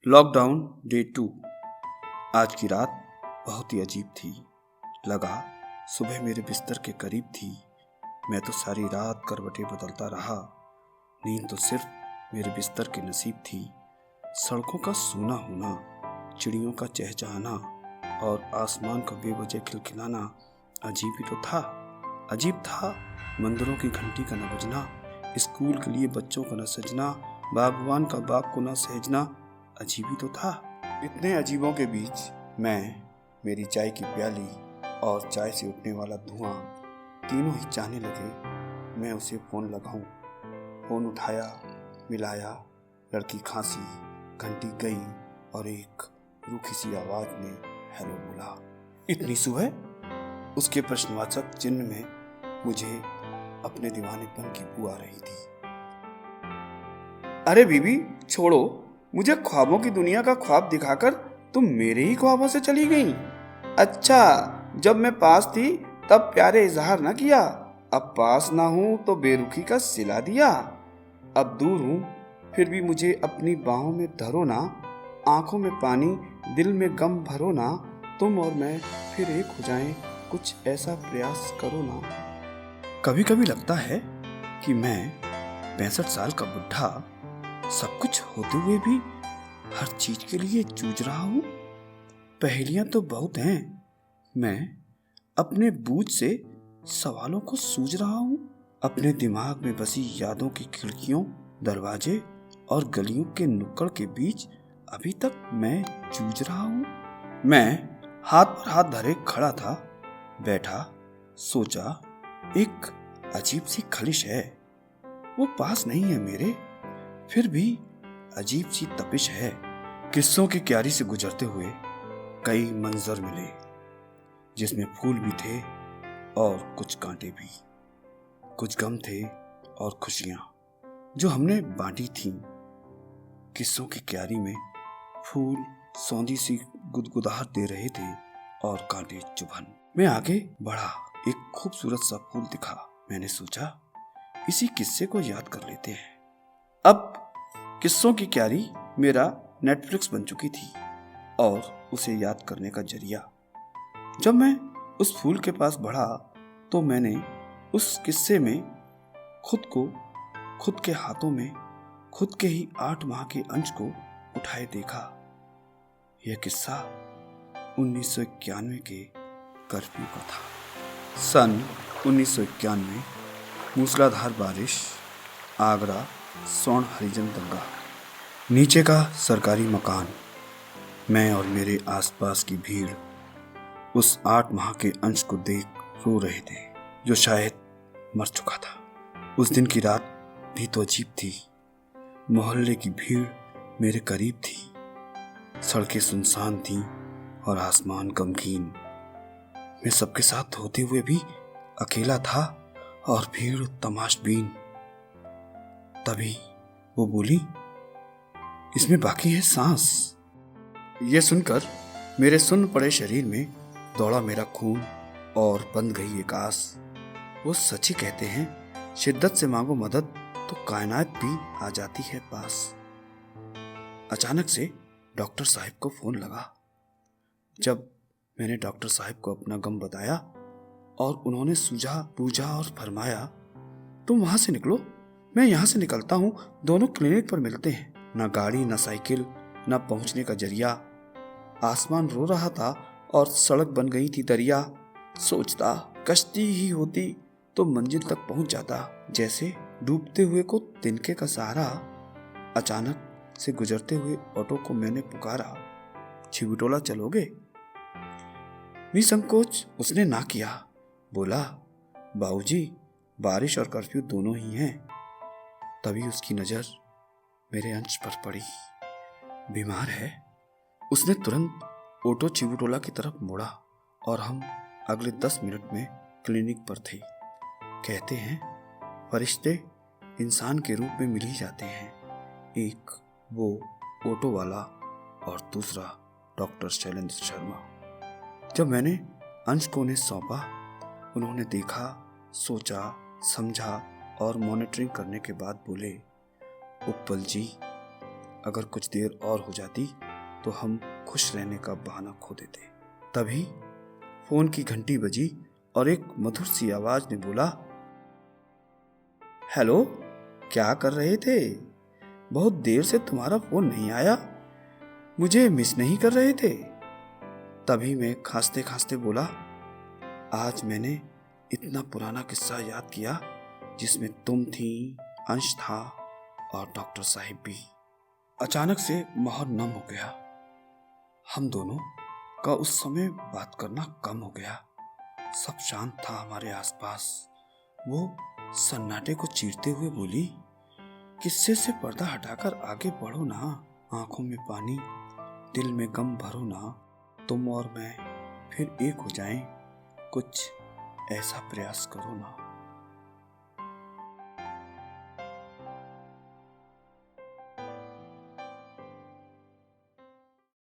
Lockdown day 2। आज की रात बहुत ही अजीब थी। लगा सुबह मेरे बिस्तर के करीब थी। मैं तो सारी रात करवटें बदलता रहा। नींद तो सिर्फ मेरे बिस्तर के नसीब थी। सड़कों का सूना होना, चिड़ियों का चहचहाना और आसमान का बेवजह खिलखिलाना अजीब ही तो था। अजीब था मंदिरों की घंटी का न बजना, स्कूल के लिए बच्चों का न सजना, बागवान का बाग को न सहजना अजीब ही तो था। इतने अजीबों के बीच मैं, मेरी चाय की प्याली और चाय से उठने वाला धुआं तीनों ही चाहने लगे मैं उसे फ़ोन लगाऊं। फ़ोन उठाया, मिलाया, लड़की खांसी, घंटी गई और एक रूखी सी आवाज़ ने हेलो बोला। इतनी सुबह उसके प्रश्नवाचक चिन्ह में मुझे अपने दीवानेपन की बू आ रही थी। अरे बीबी छोड़ो, मुझे ख्वाबों की दुनिया का ख्वाब दिखाकर तुम मेरे ही ख्वाबों से चली गई। अच्छा, जब मैं पास थी तब प्यारे इजहार न किया, अब पास ना हूं तो बेरुखी का सिला दिया। अब दूर हूं फिर भी मुझे अपनी बाहों में धरो ना, आंखों में पानी दिल में गम भरो ना, तुम और मैं फिर एक हो जाएं, कुछ ऐसा प्रयास करो ना। कभी कभी लगता है कि मैं 65 साल का बुढ़ा सब कुछ होते हुए भी हर चीज के लिए जूझ रहा हूं। पहेलियां तो बहुत हैं, मैं अपने बूझ से सवालों को सूझ रहा हूं। अपने दिमाग में बसी यादों की खिड़कियों, दरवाजे और गलियों के नुक्कड़ के बीच अभी तक मैं जूझ रहा हूं। मैं हाथ पर हाथ धरे खड़ा था, बैठा, सोचा। एक अजीब सी खलिश है, वो पास नहीं है मेरे, फिर भी अजीब सी तपिश है। किस्सों की क्यारी से गुजरते हुए कई मंजर मिले, जिसमें फूल भी थे और कुछ कांटे भी, कुछ गम थे और खुशियां जो हमने बांटी थीं। किस्सों की क्यारी में फूल सौंधी सी गुदगुदाहट दे रहे थे और कांटे चुभन। मैं आगे बढ़ा, एक खूबसूरत सा फूल दिखा। मैंने सोचा इसी किस्से को याद कर लेते हैं। अब किस्सों की क्यारी मेरा नेटफ्लिक्स बन चुकी थी और उसे याद करने का जरिया। जब मैं उस फूल के पास बढ़ा तो मैंने उस किस्से में खुद को, खुद के हाथों में, खुद के ही 8 माह के अंश को उठाए देखा। यह किस्सा 1991 के कर्फ्यू का था। सन 1991, मूसलाधार बारिश, आगरा, स्वर्ण हरिजन दंगा। नीचे का सरकारी मकान, मैं और मेरे आसपास की भीड़ उस 8 माह के अंश को देख रो रहे थे, जो शायद मर चुका था। उस दिन की रात भी तो अजीब थी। मोहल्ले की भीड़ मेरे करीब थी, सड़कें सुनसान थीं और आसमान गमगीन। मैं सबके साथ होते हुए भी अकेला था और भीड़ तमाशबीन। तभी वो बोली, इसमें बाकी है सांस। ये सुनकर मेरे सुन्न पड़े शरीर में दौड़ा मेरा खून और बंध गई एक आस। वो सच ही कहते हैं, शिद्दत से मांगो मदद तो कायनात भी आ जाती है पास। अचानक से डॉक्टर साहब को फोन लगा। जब मैंने डॉक्टर साहब को अपना गम बताया और उन्होंने सूझा बूझा और फरमाया, तुम वहां से निकलो, मैं यहां से निकलता हूं, दोनों क्लिनिक पर मिलते हैं। न गाड़ी, न साइकिल, न पहुंचने का जरिया। आसमान रो रहा था और सड़क बन गई थी दरिया। सोचता कश्ती ही होती तो मंजिल तक पहुंच जाता, जैसे डूबते हुए को तिनके का सहारा। अचानक से गुजरते हुए ऑटो को मैंने पुकारा, छिबटोला चलोगे? निसंकोच उसने ना किया। बोला, बाबूजी बारिश और कर्फ्यू दोनों ही हैं। तभी उसकी नजर मेरे अंश पर पड़ी। बीमार है? उसने तुरंत ऑटो चिबुटोला की तरफ मोड़ा और हम अगले 10 मिनट में क्लिनिक पर थे। कहते हैं फरिश्ते इंसान के रूप में मिल ही जाते हैं, एक वो ऑटो वाला और दूसरा डॉक्टर शैलेंद्र शर्मा। जब मैंने अंश को उन्हें सौंपा, उन्होंने देखा, सोचा, समझा और मॉनिटरिंग करने के बाद बोले, उपल जी अगर कुछ देर और हो जाती तो हम खुश रहने का बहाना खो देते। तभी फोन की घंटी बजी और एक मधुर सी आवाज ने बोला, हेलो, क्या कर रहे थे? बहुत देर से तुम्हारा फोन नहीं आया। मुझे मिस नहीं कर रहे थे? तभी मैं खांसते खांसते बोला, आज मैंने इतना पुराना किस्सा याद किया जिसमें तुम थी, अंश था और डॉक्टर साहिब भी। अचानक से माहौल नम हो गया। हम दोनों का उस समय बात करना कम हो गया। सब शांत था हमारे आसपास। वो सन्नाटे को चीरते हुए बोली, किस्से से पर्दा हटाकर आगे बढ़ो ना, आंखों में पानी, दिल में गम भरो ना, तुम और मैं फिर एक हो जाएं, कुछ ऐसा प्रयास करो ना।